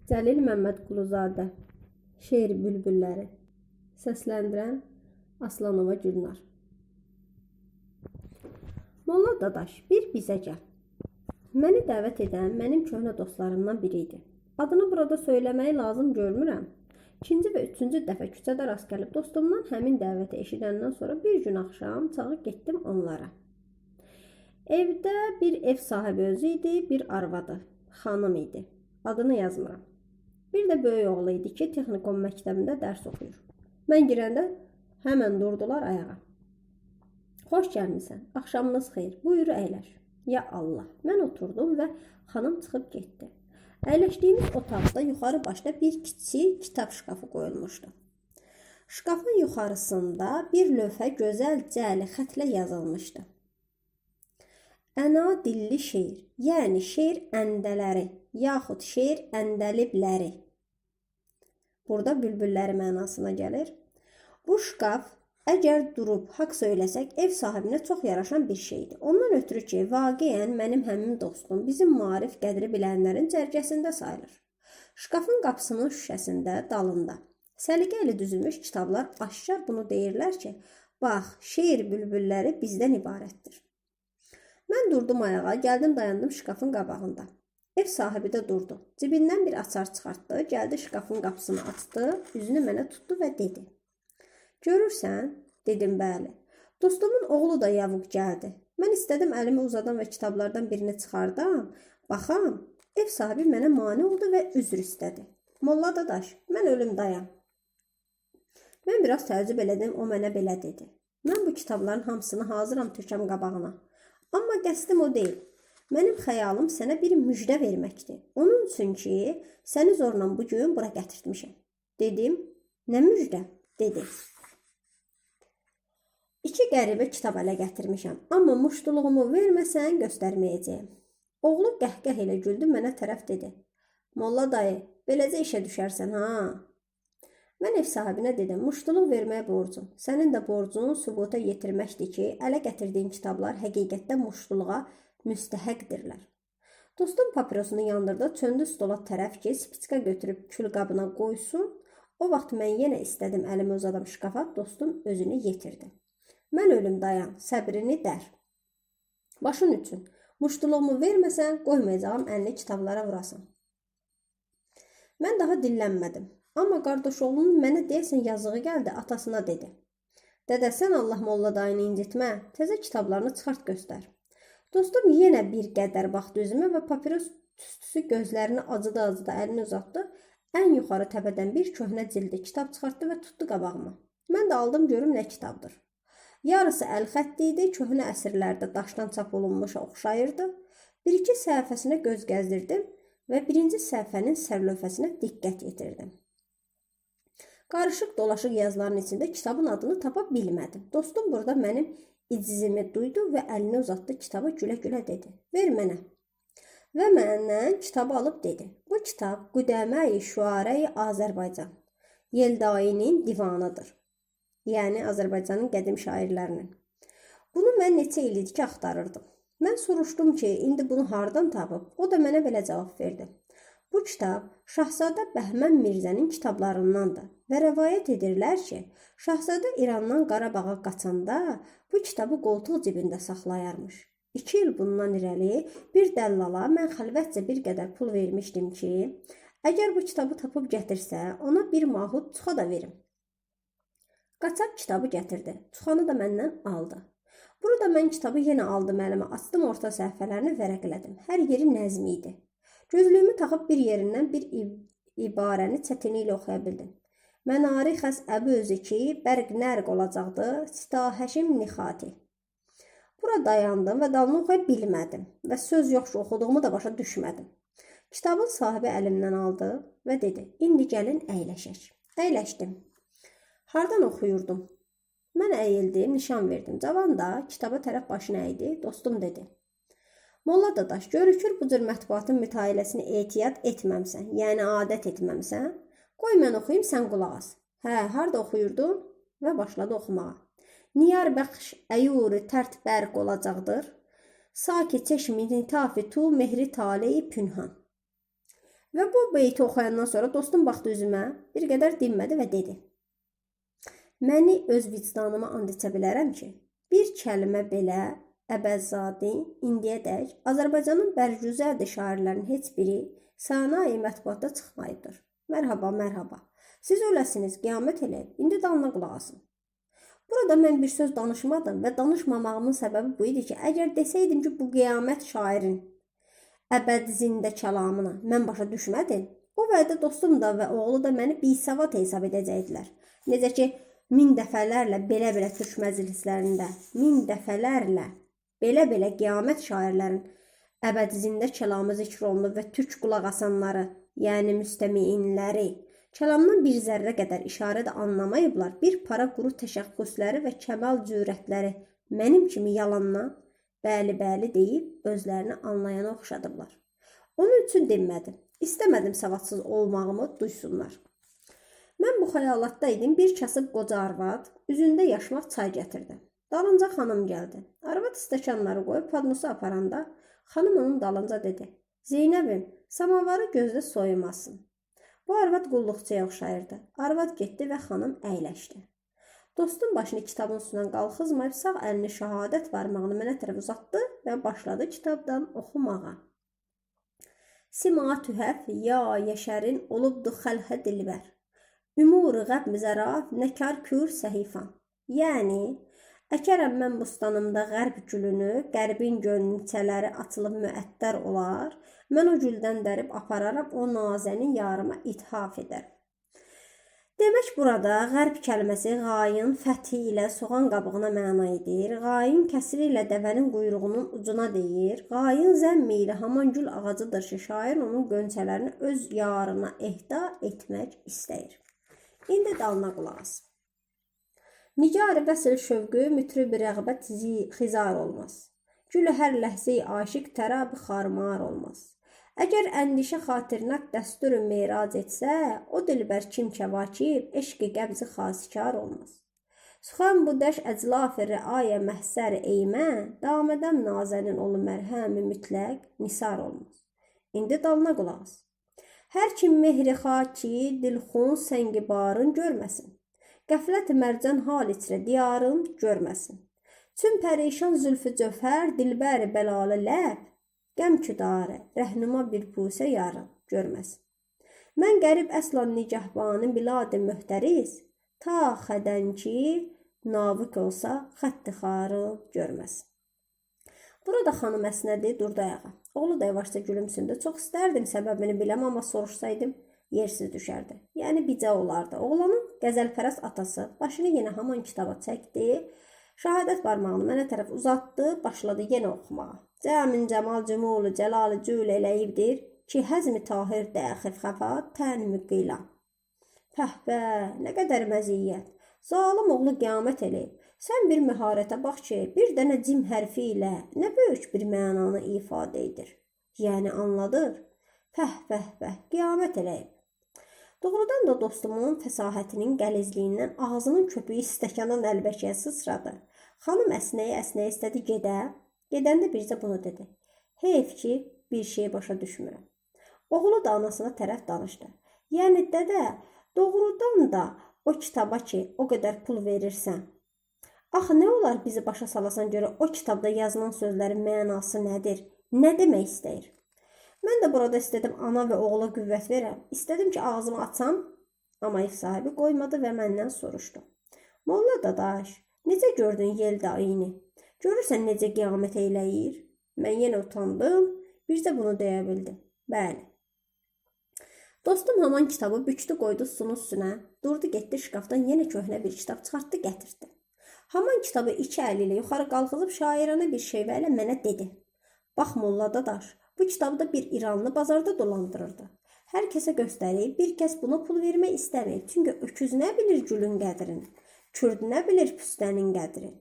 Cəlil Məmmədquluzadə. Şeir bülbülləri. Səsləndirən Aslanova Gülnar. Molla Dadaş, bir bizə gəl. Məni dəvət edən mənim köhnə dostlarımdan biri idi. Adını burada söyləməyi lazım görmürəm. İkinci və üçüncü dəfə küçədə rast gəlib dostumdan həmin dəvəti eşidəndən sonra bir gün axşam çağı getdim onlara. Evdə bir ev sahibi özü idi, bir arvadı, xanım idi. Adını yazmıram. Bir də böyük oğlu idi ki, texnikum məktəbində dərs oxuyur. Mən girəndə həmən durdular ayağa. Xoş gəlmisən, axşamınız xeyir, buyur əyləş. Ya Allah, mən oturdum və xanım çıxıb getdi. Əyləşdiyimiz otaqda yuxarı başda bir kiçik kitab şkafı qoyulmuşdu. Şkafın yuxarısında bir lövhə gözəl cəli xətlə yazılmışdı. Əna dilli şeir, yəni şeir əndələri, yaxud şeir əndəlibləri. Burada bülbülləri mənasına gəlir. Bu şkaf, əgər durub haqq söyləsək, ev sahibinə çox yaraşan bir şeydir. Ondan ötürü ki, vaqiən mənim həmin dostum bizim maarif qədri bilənlərin cərgəsində sayılır. Şkafın qapısının şüşəsində, dalında səliqə ilə düzülmüş kitablar aşkar bunu deyirlər ki, bax, şeir bülbülləri bizdən ibarətdir. Mən durdum ayağa, gəldim dayandım şkafın qabağında. Ev sahibi də durdu. Cibindən bir açar çıxartdı, gəldi şkafın qapısını açdı, üzünü mənə tutdu və dedi. Görürsən, dedim bəli. Dostumun oğlu da yavuq gəldi. Mən istədim əlimi uzadan və kitablardan birini çıxardam, baxam. Ev sahibi mənə mane oldu və üzr istədi. Molla Dadaş, mən ölümdayam. Mən biraz təəccüb elədim, o mənə belə dedi. Mən bu kitabların hamısını hazıram tökəm qabağına. Amma qəsdim o deyil. Mənim xəyalım sənə bir müjdə verməkdir. Onun üçün ki, səni zorla bugün bura gətirtmişəm. Dedim, nə müjdə? Dedi. 2 qəribə kitab ələ gətirmişəm, amma muştuluğumu verməsən göstərməyəcəyim. Oğlu qəhqəh ilə güldü, mənə tərəf dedi. Molla dayı, beləcə işə düşərsən, ha? Mən ev sahibinə dedim, muştuluq verməyə borcum. Sənin də borcun sübuta yetirməkdir ki, ələ gətirdiyin kitablar həqiqətdə muştuluğa müstəhəqdirlər. Dostum papirosunu yandırdı, çöndü stola tərəf ki, spiçka götürüb külqabına qoysun. O vaxt mən yenə istədim əlimi uzadım şkafa, dostum özünü yetirdi. Mən ölüm dayan, səbrini dər. Başın üçün, muştuluğumu verməsən, qoymayacağım əlini kitablara vurasan. Mən daha dillənmədim. Amma qardaşoğlunun mənə deyəsən yazığı gəldi, atasına dedi. Dədə, sən Allah Molla dayını incitmə, təzə kitablarını çıxart göstər. Dostum yenə bir qədər baxdı üzümə və papiros tüstüsü gözlərini acıda əlini uzatdı. Ən yuxarı təpədən bir köhnə cildi kitab çıxartdı və tutdu qabağıma. Mən də aldım görüm nə kitabdır. Yarısı əl xətti idi, köhnə əsrlərdə daşdan çap olunmuşa oxşayırdı. 1-2 səhifəsinə göz gəzdirdim və birinci səhifənin sərlövhəsinə diqqət yetirdim. Qarışıq dolaşıq yazıların içində kitabın adını tapa bilmədim. Dostum burada mənim icizimi duydu və əlini uzatdı kitabı gülə-gülə dedi. Ver mənə. Və məndən kitabı alıb dedi. Bu kitab Qudəmə-i Şüara-i Azərbaycan. Yeldayinin divanıdır. Yəni Azərbaycanın qədim şairlərinin. Bunu mən neçə il idi ki axtarırdım. Mən soruşdum ki, indi bunu hardan tapıb? O da mənə belə cavab verdi. Bu kitab Şahzadə Bəhmən Mirzənin kitablarındandır və rəvayət edirlər ki, Şahzadə İrandan Qarabağa qaçanda bu kitabı qoltuq cibində saxlayarmış. 2 il bundan irəli bir dəllala mən xəlvətcə bir qədər pul vermişdim ki, əgər bu kitabı tapıb gətirsə, ona bir mahud çuxa da verim. Qaçaq kitabı gətirdi, çuxanı da məndən aldı. Burada mən kitabı yenə aldım əlimə, açdım orta səhifələrini vərəqlədim. Hər yeri nəzmi idi. Gözlüyümü taxıb bir yerindən bir ibarəni çətini ilə oxuya bildim. Mənari xəs əbi özü ki, bərq nərq olacaqdı, sitahəşim nixati. Bura dayandım və dalını oxuya bilmədim və söz yoxşu oxuduğumu da başa düşmədim. Kitabın sahibi əlimdən aldı və dedi, indi gəlin əyləşək. Əyləşdim. Hardan oxuyurdum? Mən əyildim, nişan verdim. Cavan da kitaba tərəf başını əydi, dostum dedi. Molla Dadaş, görükür bu cür mətbuatın mütayiləsini ehtiyat etməmsən, yəni adət etməmsən. Qoy mən oxuyum, sən qulaq as. Hə, harda oxuyurdun? Və başladı oxumağa. Niyar bəxş əyuri tərt bərq olacaqdır. Saki çeşmi nitafi tu mehri taleyi pünhan. Və bu beyti oxuyandan sonra dostum baxdı üzümə, bir qədər dinmədi və dedi: Məni öz vicdanıma and içə bilərəm ki, bir kəlmə belə Əbəzzadin indiyədək Azərbaycanın bərgüzəd şairlərinin heç biri sənayi mətbuatda çıxmayıbdır. Mərhaba, mərhaba. Siz öləsiniz, qiyamət eləyib, indi dalına qulaq asın. Burada mən bir söz danışmadım və danışmamağımın səbəbi bu idi ki, əgər desəydim ki, bu qiyamət şairin əbəd zində kəlamını mən başa düşmədim, o vədə dostum da və oğlu da məni bisavad hesab edəcəkdilər. Necə ki, 1000 dəfələrlə belə-belə türk məclislərində, 1000 dəfələrlə belə-belə qiyamət şairlərin əbəd zində kəlamı zikr olunub və türk qulaq asanları, yəni müstəmiinləri, kəlamdan bir zərrə qədər işarə də anlamayıblar, bir para quru təşəxxüsləri və kəmal cürətləri mənim kimi yalanla bəli-bəli deyib özlərini anlayana oxşadıblar. Onun üçün dinmədim. İstəmədim savadsız olmağımı duysunlar. Mən bu xəyalatda idim, bir kasıb qoca arvad üzündə yaşmaq çay gətirdi. Dalınca xanım gəldi. Arvad stəkanları qoyub padnosu aparanda xanım onun dalınca dedi: Zeynəbim, samavarı gözdə soyumasın. Bu arvad qulluqçuya oxşayırdı. Arvad getdi və xanım əyləşdi. Dostum başını kitabın üstündən qalxızmayıb sağ əlini şəhadət barmağını mənə tərəf uzatdı və başladı kitabdan oxumağa. Sima tühəf ya yeşərin olubdu xəlhə dilbər. Ümur qəb zəraf nəkar kür səhifan. Yəni, əkərəm mən bustanımda qərb gülünü, qərbin gönlüçələri açılıb müəttər olar, mən o güldən dərib apararam, o nazənin yarıma ithaf edər. Demək burada qərb kəlməsi qayin fəthi ilə soğan qabığına məna edir, qayin kəsiri ilə dəvənin quyruğunun ucuna deyir, qayin zəmmi ilə haman gül ağacıdır ki, şair onun qönçələrini öz yarına ehda etmək istəyir. İndi dalına qulaq as. Nigar vəsil şövqü mütrib rəğbət xizar olmaz. Gül hər ləhzə-i aşiq tərab xarmar olmaz. Əgər əndişə xatirnaq dəsturu meyrac etsə, o dilbər kim kəvakib, eşqi qəbzi xasikar olmaz. Suxan bu dəş əclaf-ı rəayə məhsər eymə, damədəm nazənin olu mərhəmi mütləq nisar olmaz. İndi dalına qulaq as. Hər kim mehri xaki, dilxun səngi barın görməsin. Qəflət mərcan hal içrə diyarın görməsin. Çün pərişan zülfü cöfər, dilbəri bəlalı ləb, qəm küdarə, rəhnuma bir pusə yarım görməsin. Mən qərib əslan nicəhbanı bilad-ı möhtəriz, ta xədən ki, navik olsa xətti xarım görməsin. Burada xanım əsnədi, durdu ayağa. Oğlu da yavaşca gülümsündü. Çox istərdim səbəbini biləm, amma soruşsaydım yersiz düşərdi. Yəni bicə olardı. Oğlanın qəzəlpərəst atası başını yenə haman kitaba çəkdi. Şəhadət barmağını mənə tərəf uzatdı, başladı yenə oxumağa. Cəmin cəmal cümulu cəlalı cül eləyibdir ki, həzmi tahir dəxif xəfat tən müqila. Pəhbə, nə qədər məziyyət. Zalım oğlu qiyamət eləyib. Sən bir məharətə bax ki, bir dənə cim hərfi ilə nə böyük bir mənanı ifadə edir. Yəni anladır. Pəhbəhbəh, qiyamət eləyib. Doğrudan da dostumun fəsahətinin qəlizliyindən ağzının köpüyü stəkanın əlbəkiyə sıçradı. Xanım əsnəyə istədi gedə. Gedəndə bircə bunu dedi. Heyf ki, bir şey başa düşmürəm. Oğlu da anasına tərəf danışdı. Yəni dədə, doğrudan da o kitaba ki, o qədər pul verirsən. Axı nə olar bizi başa salasan görə o kitabda yazılan sözlərin mənası nədir? Nə demək istəyir? Mən də burada istədim ana və oğula qüvvət verəm. İstədim ki, ağzımı açam, amma ev sahibi qoymadı və məndən soruşdu. Molla dadaş, necə gördün yel dayını? Görürsən necə qiyamət eyləyir? Mən yenə utandım, bircə bunu deyə bildim. Bəli. Dostum haman kitabı bükdü, qoydu stolun üstünə, durdu, getdi şkafdan yenə köhnə bir kitab çıxartdı, gətirdi. Haman kitabı iki əli ilə yuxarı qalxızıb şairana bir şeyvə ilə mənə dedi. Bax Molla dadaş, bu kitabda bir İranlı bazarda dolandırırdı. Hər kəsə göstərib, bir kəs buna pul vermək istəməyib. Çünki öküz nə bilir gülün qədrini, kürd nə bilir püstənin qədrini.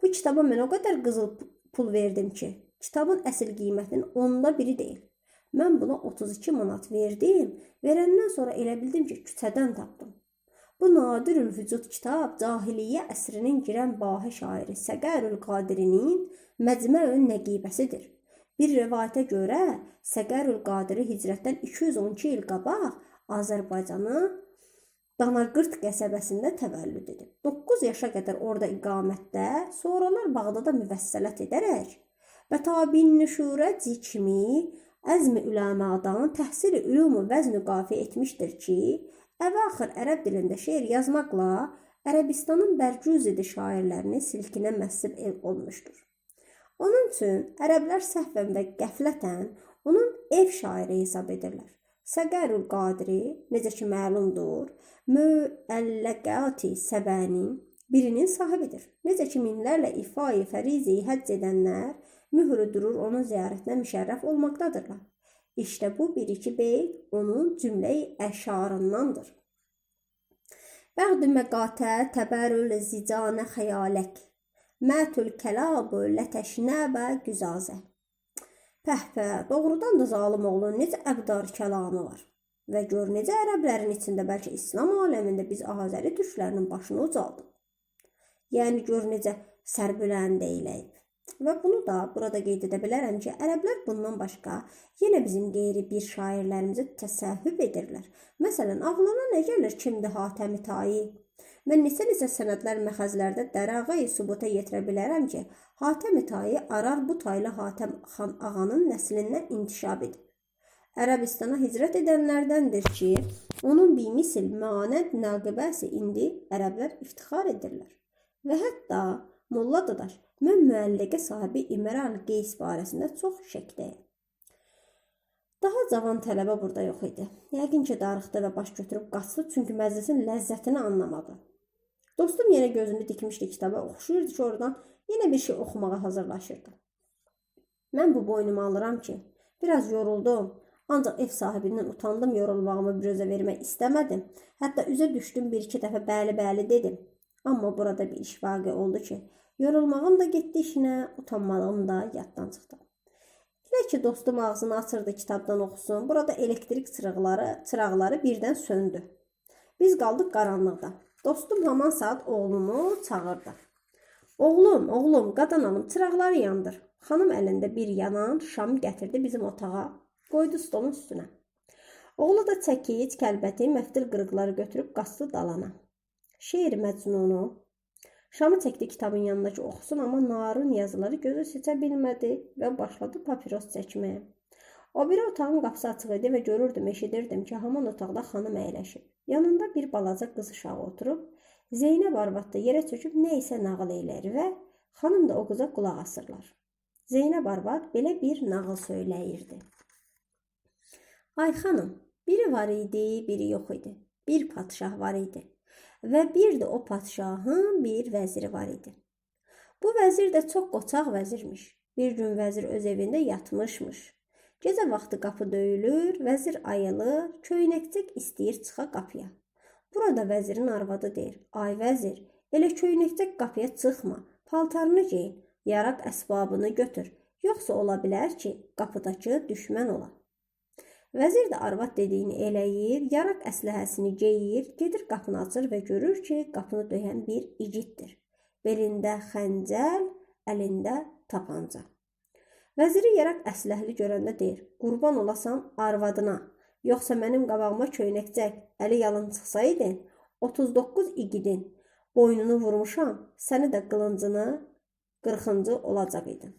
Bu kitaba mən o qədər qızıl pul verdim ki, kitabın əsl qiymətinin 1/10 deyil. Mən buna 32 manat verdim, verəndən sonra elə bildim ki, küçədən tapdım. Bu nadirül vücud kitab cahiliyyə əsrinin girən bahə şairi Səqərül Qadirinin Məcməün Nəqibəsidir. Bir rivayətə görə Səqərül Qadiri hicrətdən 212 il qabaq Azərbaycana Danaqırt qəsəbəsində təvəllüd edib. 9 yaşa qədər orada iqamətdə, sonralar Bağdada müvəssələt edərək və tabin nüşurət kimi əzmi üləmadan təhsil-i ülum-u vəzn-ü qafiyə etmişdir ki, əvaxır ərəb dilində şeir yazmaqla Ərəbistanın bərcüzidi şairlərini silkinə məsib olmuşdur. Onun üçün ərəblər səhvən və qəflətən onun ev şairi hesab edirlər. Səqərül Qadiri, necə ki məlumdur, müəlləqati səbənin birinin sahibidir. Necə ki minlərlə ifai fərizi həcc edənlər mührü durur onun ziyarətinə müşərrəf olmaqdadırlar. İşte bu bir-iki beyt onun cümlə-i əşarındandır. Bəğdü məqatə təbərül zicanə xəyalək, mətül kəlabı lətəşnəbə güzazə. Pəhpə, doğrudan da zalım oğlun necə əbdar kəlamı var. Və gör necə ərəblərin içində, bəlkə İslam aləmində biz Azəri türklərinin başını ucaldıq. Yəni gör necə sərbülənd eyləyib. Və bunu da burada qeyd edə bilərəm ki, ərəblər bundan başqa yenə bizim qeyri bir şairlərimizi təsəhhüb edirlər. Məsələn, ağlana nə gəlir kimdir Hatəmi Tayi? Mən neçə sənədlər məxəzlərdə dərağayı sübuta yetirə bilərəm ki, Hatəmi Tayi Arar bu taylı Hatəm xan ağanın nəslindən intişab edib. Ərəbistana hicrət edənlərdəndir ki, onun bimisil manəd naqibəsi indi ərəblər iftixar edirlər. Və hətta Molla Dadaş, mən müəlliqə sahibi İmran Qeys barəsində çox şəkdəyəm. Daha cavan tələbə burada yox idi. Yəqin ki, darıxdı və baş götürüb qaçdı, çünki məclisin ləzzətini anlamadı. Dostum yenə gözünü dikmişdi kitaba, oxşuyurdu ki, oradan yenə bir şey oxumağa hazırlaşırdı. Mən bu boynuma alıram ki, biraz yoruldum, ancaq ev sahibindən utandım, yorulmağımı bir özə vermək istəmədim. Hətta üzə düşdüm, bir-iki dəfə bəli dedim. Amma burada bir iş vaqe oldu ki, yorulmağım da getdi işinə, utanmalığım da yaddan çıxdı. Elə ki, dostum ağzını açırdı kitabdan oxusun, burada elektrik çıraqları birdən söndü. Biz qaldıq qaranlıqda. Dostum haman saat oğlunu çağırdı. Oğlum, qadan alım, çıraqları yandır. Xanım əlində bir yanan şam gətirdi bizim otağa, qoydu stolun üstünə. Oğlu da çəkic, kəlbəti, məftil qırıqları götürüb qaçdı dalana. Şeir məcnunu şamı çəkdi kitabın yanındakı oxusun, amma narın yazıları gözü seçə bilmədi və başladı papiros çəkməyə. O biri otağın qapısı açıq idi və görürdüm, eşidirdim ki, haman otaqda xanım əyləşib. Yanında bir balaca qız uşağı oturub, Zeynəb arvadda yerə çöküb nə isə nağıl eləyir və xanım da o qıza qulaq asırlar. Zeynəb arvad belə bir nağıl söyləyirdi. Ay xanım, biri var idi, biri yox idi. Bir padşah var idi. Və bir də o padşahın bir vəziri var idi. Bu vəzir də çox qoçaq vəzirmiş. Bir gün vəzir öz evində yatmışmış. Gecə vaxtı qapı döyülür, vəzir ayılır, köynəkcək istəyir çıxa qapıya. Burada vəzirin arvadı deyir, ay vəzir, elə köynəkcək qapıya çıxma, paltarını giyin, yaraq əsbabını götür, yoxsa ola bilər ki, qapıdakı düşmən ola. Vəzir də arvad dediyini eləyir, yaraq əsləhəsini geyir, gedir qapını açır və görür ki, qapını döyən bir igiddir. Belində xəncəl, əlində tapanca. Vəziri yaraq əsləhli görəndə deyir, qurban olasan arvadına, yoxsa mənim qabağıma köynəkcək, əli yalın çıxsaydın, 39 igidin boynunu vurmuşam, səni də qılıncını 40-cı olacaq idin.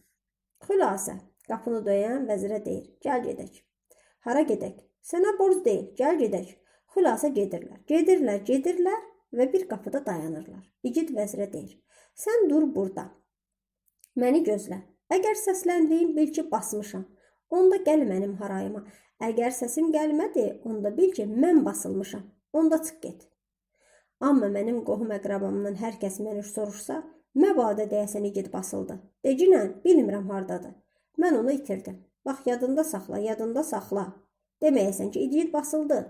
Xülasə, qapını döyən vəzirə deyir, gəl gedək. Hara gedək? Sənə borc deyil, gəl gedək. Xülasə gedirlər və bir qapıda dayanırlar. İgid vəzirə deyir, sən dur burada, məni gözlə. Əgər səsləndiyin bil ki, basmışam, onda gəl mənim harayıma. Əgər səsim gəlmədi, onda bil ki, mən basılmışam, onda çıx get. Amma mənim qohum əqrabamdan hər kəs məni soruşsa, məbadə deyəsən igid basıldı. Decinən, bilmirəm hardadır. Mən onu itirdim. Bax, yadında saxla. Deməyəsən ki, igid basıldı.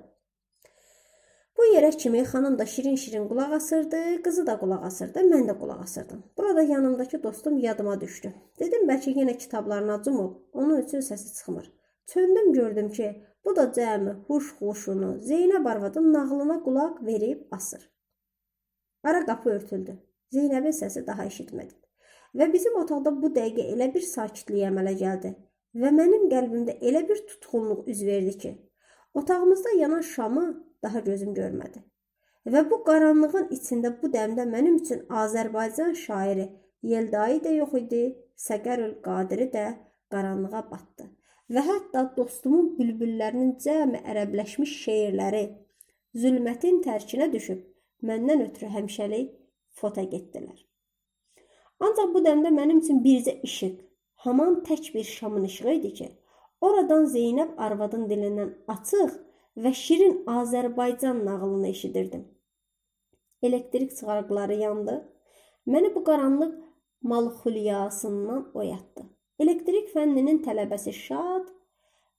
Bu yerə kimi xanım da şirin qulaq asırdı, qızı da qulaq asırdı, mən də qulaq asırdım. Burada yanımdakı dostum yadıma düşdü. Dedim, bəlkə yenə kitablarına cumub, onun üçün səsi çıxmır. Çöndüm, gördüm ki, bu da cəmi huş-xuşunu, Zeynəb arvadın nağılına qulaq verib asır. Ara qapı örtüldü. Zeynəbin səsi daha eşitmədi. Və bizim otaqda bu dəqiqə elə bir sakitlik əmələ gəldi. və mənim qəlbimdə elə bir tutğunluq üz verdi ki, otağımızda yanan şamı daha gözüm görmədi. Və bu qaranlığın içində bu dəmdə mənim üçün Azərbaycan şairi Yeldayı da yox idi, Səqərül Qadiri də qaranlığa batdı. Və hətta dostumun bülbüllərinin cəmi ərəbləşmiş şeirləri zülmətin tərkinə düşüb, məndən ötürü həmişəlik fota getdilər. Ancaq bu dəmdə mənim üçün bircə işıq, haman tək bir şamın işığı idi ki, oradan Zeynəb arvadın dilindən açıq və şirin Azərbaycan nağılını eşidirdim. Elektrik çıxarıqları yandı, məni bu qaranlıq malxulyasından oyatdı. Elektrik fənninin tələbəsi şad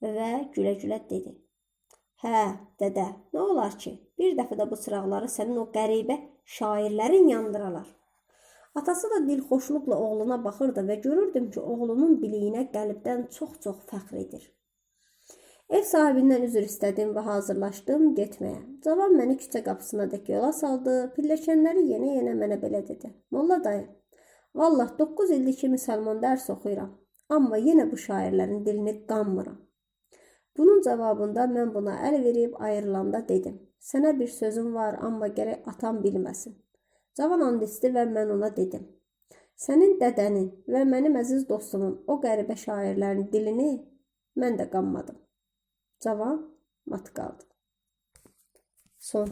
və gülə-gülə dedi. Hə, dədə, nə olar ki, bir dəfə də bu çıraqları sənin o qəribə şairlərin yandıralar. Atası da dilxoşluqla oğluna baxırdı və görürdüm ki, oğlunun biliyinə qəlbdən çox-çox fəxr edir. Ev sahibindən üzr istədim və hazırlaşdım getməyə. Cavan məni küçə qapısına dək yola saldı, pilləkənləri yenə-yenə mənə belə dedi. Molla dayı, vallah 9 ildir ki, müsəlman dərs oxuyuram, amma yenə bu şairlərin dilini qanmıram. Bunun cavabında mən buna əl verib ayrılanda dedim. Sənə bir sözüm var, amma gərək atam bilməsin. Cavan and içdi və mən ona dedim. Sənin dədənin və mənim əziz dostumun o qəribə şairlərin dilini mən də qanmadım. Cavan mat qaldı. Son.